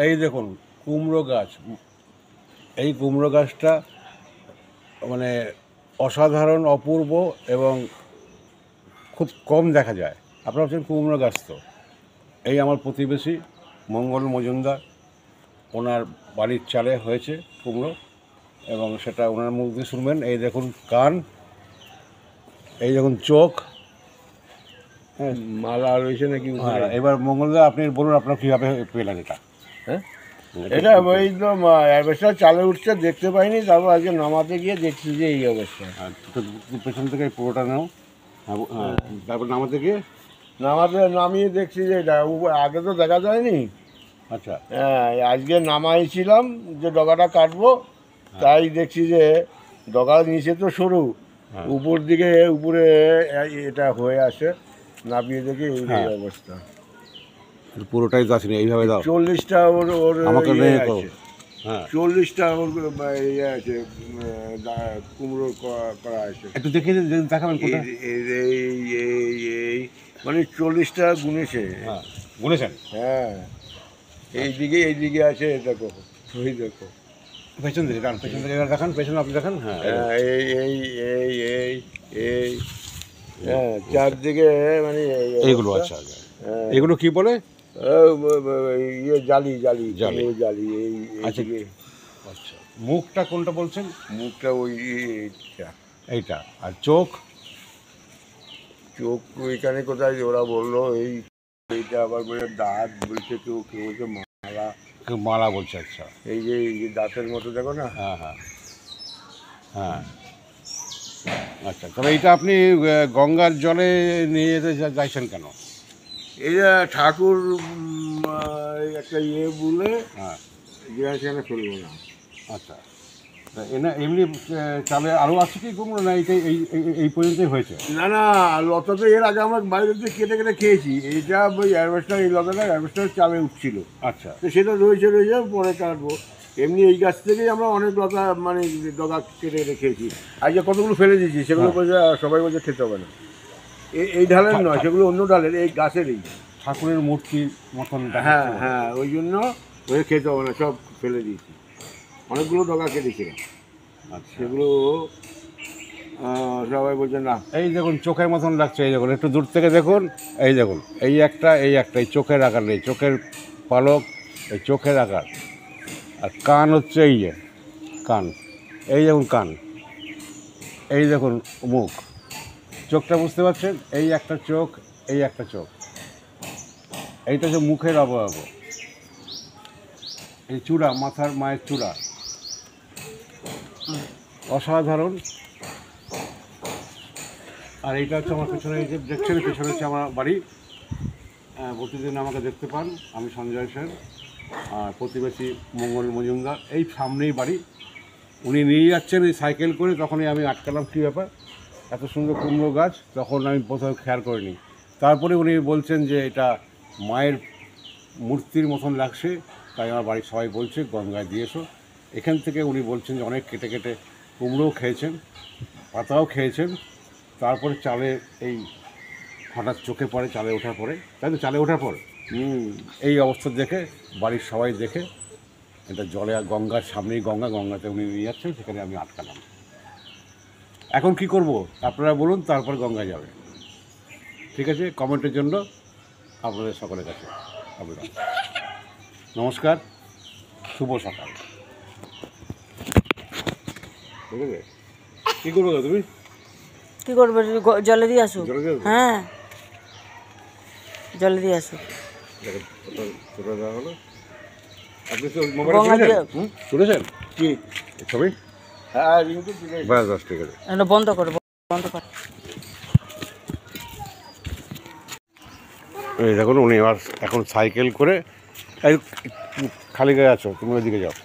এই দেখুন কুমড়ো গাছ, এই কুমড়ো গাছটা মানে অসাধারণ, অপূর্ব এবং খুব কম দেখা যায়। আপনারা হচ্ছেন কুমড়ো গাছ। তো এই আমার প্রতিবেশী মঙ্গল মজুমদার, ওনার বাড়ির চালে হয়েছে কুমড়ো এবং সেটা ওনার মুখ দিয়ে শুনবেন। এই দেখুন কান, এই দেখুন চোখ, হ্যাঁ মালা রয়েছে নাকি? এবার মঙ্গলদা আপনি বলুন আপনারা কীভাবে পেলেন এটা? হ্যাঁ, এটা ওই তো অ্যাডভেস্টার চালে উঠছে, দেখতে পাইনি, তারপর আজকে নামাতে গিয়ে দেখছি যে এই অবস্থা। পেছন থেকে পুরোটা নাও, তারপর নামাতে গিয়ে নামিয়ে দেখছি যে এটা আগে তো দেখা যায়নি। আচ্ছা, হ্যাঁ, আজকে নামাইছিলাম যে ডগাটা কাটবো, তাই দেখছি যে ডগার নিচে তো সরু, উপর দিকে উপরে এটা হয়ে আসে, নামিয়ে দেখি এই অবস্থা। পুরোটাই তো আসেনি, এইভাবে দাও। 40টা ওর আমাকে ইয়ে দেখো। আছে, হ্যাঁ 40টা ওর ইয়ে আছে, কুমড়ো করা আছে। একটু দেখে দেখাবেন কোথায়? এই মানে 40টা গুনেছে। হ্যাঁ বলেছেন। হ্যাঁ, এইদিকে আছে, দেখো ওই দেখো পেছন দিকে, কারণ পেছন দিকে দেখান, পেছনে আপনি দেখান। হ্যাঁ এই হ্যাঁ, চারদিকে মানে এইগুলো। আচ্ছা, এগুলো কি বলে? ইয়ে জালি জালি জালি জালি এই আচ্ছা। মুখটা কোনটা বলছেন? মুখটা ওই এইটা। আর চোখ? চোখ ওইখানে কোথায় ওরা বললো এইটা, আবার বলে দাঁত বলছে, কেউ কেউ বলছে মালা, কেউ মালা বলছে। আচ্ছা, এই যে দাঁতের মতো দেখো না। হ্যাঁ হ্যাঁ হ্যাঁ। আচ্ছা, তবে এইটা আপনি গঙ্গার জলে নিয়ে যেতে চাইছেন কেন? এইটা ঠাকুর একটা ইয়ে বলে, হ্যাঁ, যেখানে ফেলবো না। আচ্ছা, এমনি চালে আরও আছে কি কুমড়ো, না এইটাই এই পর্যন্তই হয়েছে? না না, লতা তো এর আগে আমরা বাইরে থেকে কেটে কেটে খেয়েছি। এইটা ওই অ্যাডভেস্টার, এই লতাটা অ্যাডভেস্টার চালে উঠছিল। আচ্ছা, তো সেটা রয়েছে পরে কাটবো। এমনি এই গাছ থেকেই আমরা অনেক লতা মানে ডগা কেটে কেটে খেয়েছি। আজকে কতগুলো ফেলে দিয়েছি, সেগুলো বলছে সবাই বলছে খেতে হবে না। এই ডালের নয়, সেগুলো অন্য ডালের, এই গাছেরই ঠাকুরের মূর্তির মতন। হ্যাঁ হ্যাঁ, ওই জন্য ওই খেতে হবে না, সব ফেলে দিয়েছি। অনেকগুলো ডগা কেটেছিলাম, সেগুলো সবাই বলছে না। এই দেখুন চোখের মতন লাগছে, এই দেখুন একটু দূর থেকে দেখুন, এই দেখুন এই একটা, এই চোখের আকার নেই, চোখের পালক, এই চোখের আকার। আর কান হচ্ছে এই যে কান, এই দেখুন কান, এই দেখুন মুখ, চোখটা বুঝতে পারছেন? এই একটা চোখ, এই একটা চোখ, এইটা হচ্ছে মুখের অবয়ব। এই চূড়া, মাথার মায়ের চূড়া অসাধারণ। আর এইটা হচ্ছে আমার পেছনে, এই যে দেখছেন পেছনে হচ্ছে আমার বাড়ি। প্রতিদিন আমাকে দেখতে পান, আমি সঞ্জয় সেন, আর প্রতিবেশী মঙ্গল মজুমদার। এই সামনেই বাড়ি। উনি নিয়ে যাচ্ছেন এই সাইকেল করে, তখনই আমি আটকালাম, কী ব্যাপার এত সুন্দর কুমড়ো গাছ, তখন আমি প্রথমে খেয়াল করিনি। তারপরে উনি বলছেন যে এটা মায়ের মূর্তির মতন লাগছে, তাই আমার বাড়ির সবাই বলছে গঙ্গায় দিয়ে এসো। এখান থেকে উনি বলছেন যে অনেক কেটে কেটে কুমড়োও খেয়েছেন, পাতাও খেয়েছেন। তারপরে চালে এই হঠাৎ চোখে পড়ে, চালে ওঠার পরে, তাই তো চালে ওঠার পর এই অবস্থা দেখে বাড়ির সবাই দেখে, এটা জলে গঙ্গার সামনেই গঙ্গাতে উনি নিয়ে যাচ্ছেন, সেখানে আমি আটকালাম। এখন কি করব আপনারা বলুন, তারপর গঙ্গায় যাবে। ঠিক আছে, কমেন্টের জন্য আপনাদের সকলের কাছে আবেদন। নমস্কার, শুভ সকাল। ঠিক আছে, কী করবো তুমি? কি করবে? জলে দিয়ে আসো। হ্যাঁ, জলে দিয়ে আসো। আপনি তো মোবাইল শুনেছেন কি ছবি? হ্যাঁ, বাস ঠিক আছে, বন্ধ করো, বন্ধ কর। এই দেখুন উনি এখন সাইকেল করে, এই খালি গায়ে আছো, তুমি ওইদিকে যাও।